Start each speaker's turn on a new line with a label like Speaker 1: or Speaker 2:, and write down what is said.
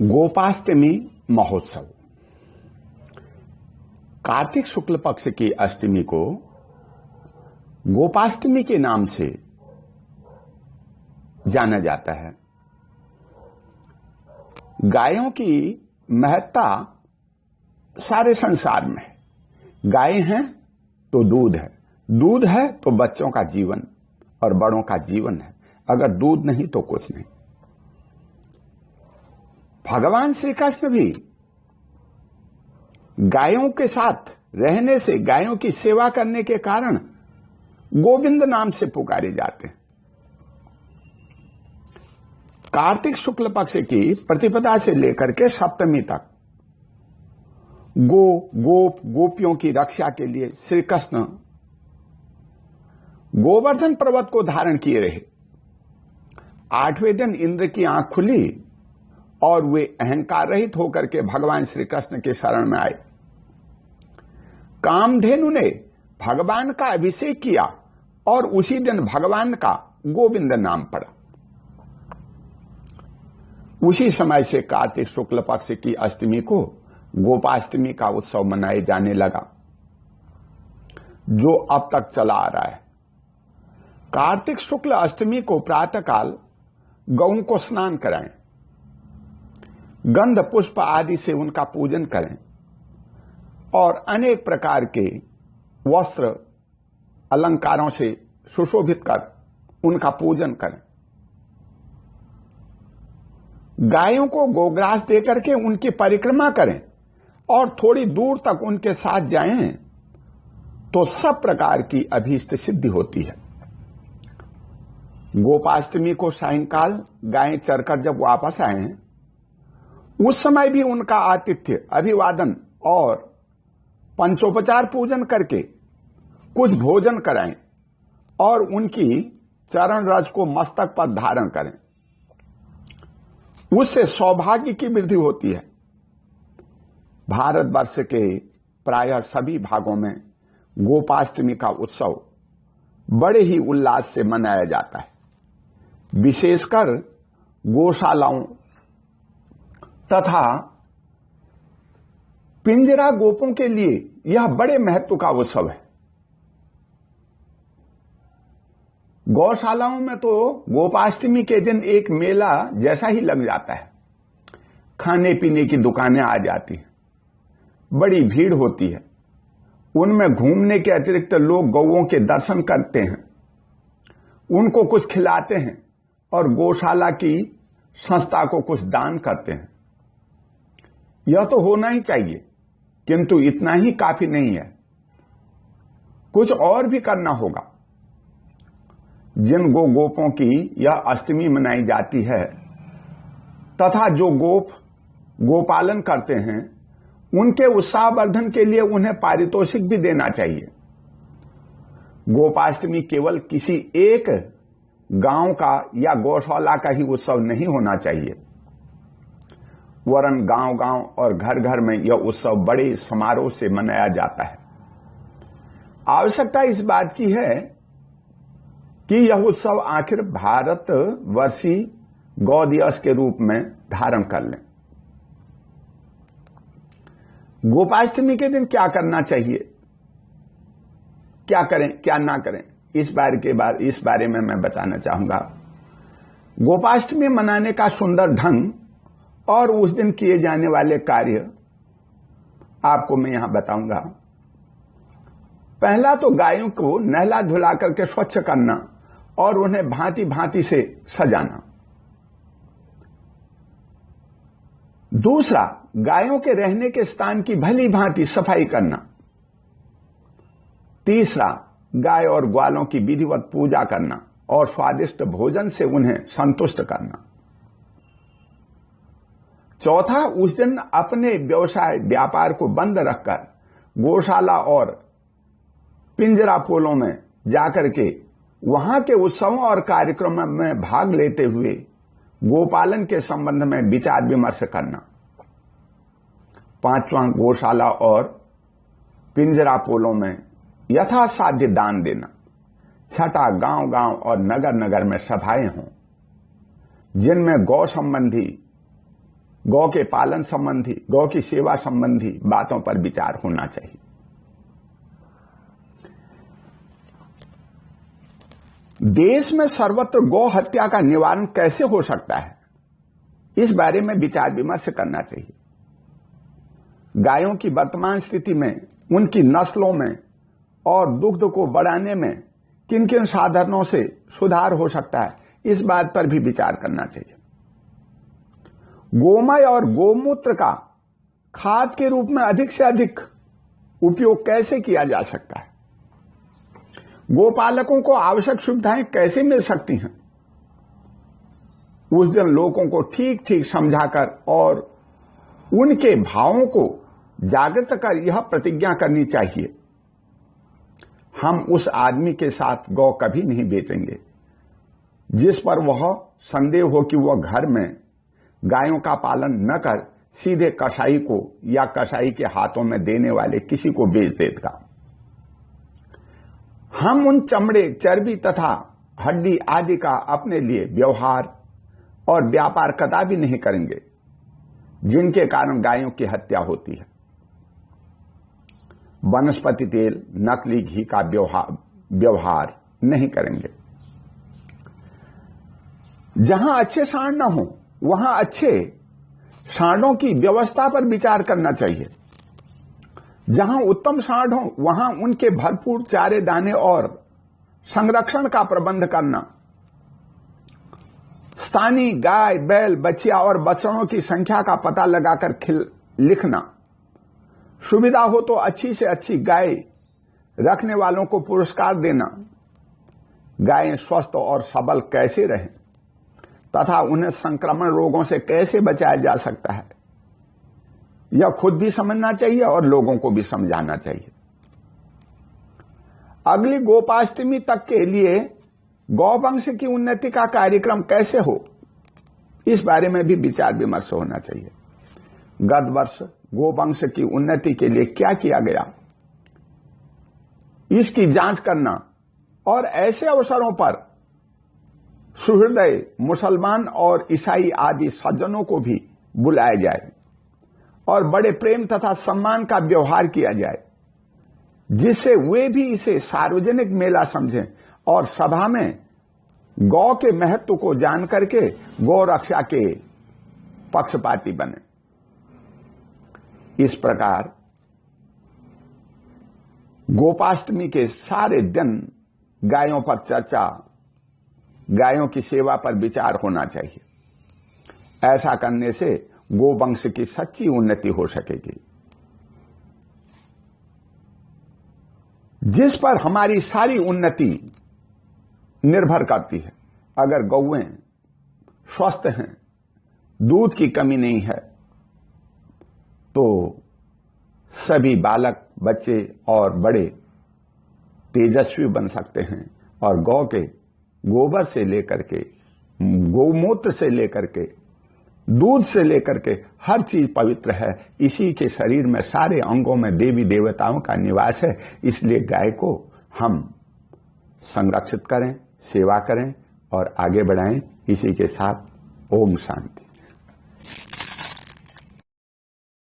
Speaker 1: गोपाष्टमी महोत्सव। कार्तिक शुक्ल पक्ष की अष्टमी को गोपाष्टमी के नाम से जाना जाता है। गायों की महत्ता सारे संसार में है। गाय हैं तो दूध है, दूध है तो बच्चों का जीवन और बड़ों का जीवन है। अगर दूध नहीं तो कुछ नहीं। भगवान श्री कृष्ण भी गायों के साथ रहने से, गायों की सेवा करने के कारण गोविंद नाम से पुकारे जाते हैं। कार्तिक शुक्ल पक्ष की प्रतिपदा से लेकर के सप्तमी तक गोपियों की रक्षा के लिए श्री कृष्ण गोवर्धन पर्वत को धारण किए रहे। 8वें दिन इंद्र की आंख खुली और वे अहंकार रहित होकर के भगवान श्री कृष्ण के शरण में आए। कामधेनु ने भगवान का अभिषेक किया और उसी दिन भगवान का गोविंद नाम पड़ा। उसी समय से कार्तिक शुक्ल पक्ष की अष्टमी को गोपाष्टमी का उत्सव मनाए जाने लगा, जो अब तक चला आ रहा है। कार्तिक शुक्ल अष्टमी को प्रातःकाल गौओं को स्नान कराएं, गंध पुष्प आदि से उनका पूजन करें और अनेक प्रकार के वस्त्र अलंकारों से सुशोभित कर उनका पूजन करें। गायों को गोग्रास देकर के उनकी परिक्रमा करें और थोड़ी दूर तक उनके साथ जाएं तो सब प्रकार की अभीष्ट सिद्धि होती है। गोपाष्टमी को सायंकाल गायें चरकर जब वापस आए, उस समय भी उनका आतिथ्य, अभिवादन और पंचोपचार पूजन करके कुछ भोजन कराएं और उनकी चरण रज को मस्तक पर धारण करें। उससे सौभाग्य की वृद्धि होती है। भारतवर्ष के प्रायः सभी भागों में गोपाष्टमी का उत्सव बड़े ही उल्लास से मनाया जाता है। विशेषकर गौशालाओं तथा पिंजरा गोपों के लिए यह बड़े महत्व का उत्सव है। गौशालाओं में तो गोपाष्टमी के दिन एक मेला जैसा ही लग जाता है। खाने पीने की दुकानें आ जाती हैं, बड़ी भीड़ होती है। उनमें घूमने के अतिरिक्त लोग गौओं के दर्शन करते हैं, उनको कुछ खिलाते हैं और गौशाला की संस्था को कुछ दान करते हैं। यह तो होना ही चाहिए, किंतु इतना ही काफी नहीं है, कुछ और भी करना होगा। जिन गोपों की यह अष्टमी मनाई जाती है तथा जो गोपालन करते हैं, उनके उत्साहवर्धन के लिए उन्हें पारितोषिक भी देना चाहिए। गोपाष्टमी केवल किसी एक गांव का या गौशाला का ही उत्सव नहीं होना चाहिए, वरन गांव-गांव और घर-घर में यह उत्सव बड़े समारोह से मनाया जाता है। आवश्यकता इस बात की है कि यह उत्सव आखिर भारतवर्षी गौ दिवस के रूप में धारण कर लें। गोपाष्टमी के दिन क्या करना चाहिए, क्या करें क्या ना करें, इस बारे में मैं बताना चाहूंगा। गोपाष्टमी मनाने का सुंदर ढंग और उस दिन किए जाने वाले कार्य आपको मैं यहां बताऊंगा। पहला तो गायों को नहला धुला करके स्वच्छ करना और उन्हें भांति भांति से सजाना। दूसरा, गायों के रहने के स्थान की भली भांति सफाई करना। तीसरा, गाय और ग्वालों की विधिवत पूजा करना और स्वादिष्ट भोजन से उन्हें संतुष्ट करना। चौथा, उस दिन अपने व्यवसाय व्यापार को बंद रखकर गौशाला और पिंजरा पोलों में जाकर के वहां के उत्सवों और कार्यक्रमों में भाग लेते हुए गोपालन के संबंध में विचार विमर्श करना। पांचवां, गौशाला और पिंजरा पोलों में यथासाध्य दान देना। छठा, गांव-गांव और नगर-नगर में सभाएं हों जिनमें गौ संबंधी गौ के पालन संबंधी, गौ की सेवा संबंधी बातों पर विचार होना चाहिए। देश में सर्वत्र गौ हत्या का निवारण कैसे हो सकता है, इस बारे में विचार विमर्श करना चाहिए। गायों की वर्तमान स्थिति में, उनकी नस्लों में और दुग्ध को बढ़ाने में किन किन साधनों से सुधार हो सकता है, इस बात पर भी विचार करना चाहिए। गोमय और गोमूत्र का खाद के रूप में अधिक से अधिक उपयोग कैसे किया जा सकता है, गोपालकों को आवश्यक सुविधाएं कैसे मिल सकती हैं, उस दिन लोगों को ठीक ठीक समझाकर और उनके भावों को जागृत कर यह प्रतिज्ञा करनी चाहिए, हम उस आदमी के साथ गौ कभी नहीं बेचेंगे जिस पर वह संदेह हो कि वह घर में गायों का पालन न कर सीधे कसाई को या कसाई के हाथों में देने वाले किसी को बेच देगा। हम उन चमड़े, चर्बी तथा हड्डी आदि का अपने लिए व्यवहार और व्यापार कदापि नहीं करेंगे जिनके कारण गायों की हत्या होती है। वनस्पति तेल, नकली घी का व्यवहार नहीं करेंगे। जहां अच्छे सांड न हो वहां अच्छे सांडों की व्यवस्था पर विचार करना चाहिए। जहां उत्तम सांड हो वहां उनके भरपूर चारे दाने और संरक्षण का प्रबंध करना, स्थानीय गाय, बैल, बछिया और बछड़ों की संख्या का पता लगाकर लिखना, सुविधा हो तो अच्छी से अच्छी गाय रखने वालों को पुरस्कार देना, गायें स्वस्थ और सबल कैसे रहें तथा उन्हें संक्रमण रोगों से कैसे बचाया जा सकता है, यह खुद भी समझना चाहिए और लोगों को भी समझाना चाहिए। अगली गोपाष्टमी तक के लिए गौवंश की उन्नति का कार्यक्रम कैसे हो, इस बारे में भी विचार विमर्श होना चाहिए। गत वर्ष गोवंश की उन्नति के लिए क्या किया गया, इसकी जांच करना और ऐसे अवसरों पर सुहृदय मुसलमान और ईसाई आदि सज्जनों को भी बुलाया जाए और बड़े प्रेम तथा सम्मान का व्यवहार किया जाए, जिससे वे भी इसे सार्वजनिक मेला समझें और सभा में गौ के महत्व को जान करके गौ रक्षा के पक्षपाती बने। इस प्रकार गोपाष्टमी के सारे दिन गायों पर चर्चा, गायों की सेवा पर विचार होना चाहिए। ऐसा करने से गोवंश की सच्ची उन्नति हो सकेगी, जिस पर हमारी सारी उन्नति निर्भर करती है। अगर गौएं स्वस्थ हैं, दूध की कमी नहीं है, तो सभी बालक, बच्चे और बड़े तेजस्वी बन सकते हैं और गौ के गोबर से लेकर के, गौमूत्र से लेकर के, दूध से लेकर के हर चीज पवित्र है। इसी के शरीर में, सारे अंगों में देवी देवताओं का निवास है। इसलिए गाय को हम संरक्षित करें, सेवा करें और आगे बढ़ाएं। इसी के साथ ओम शांति।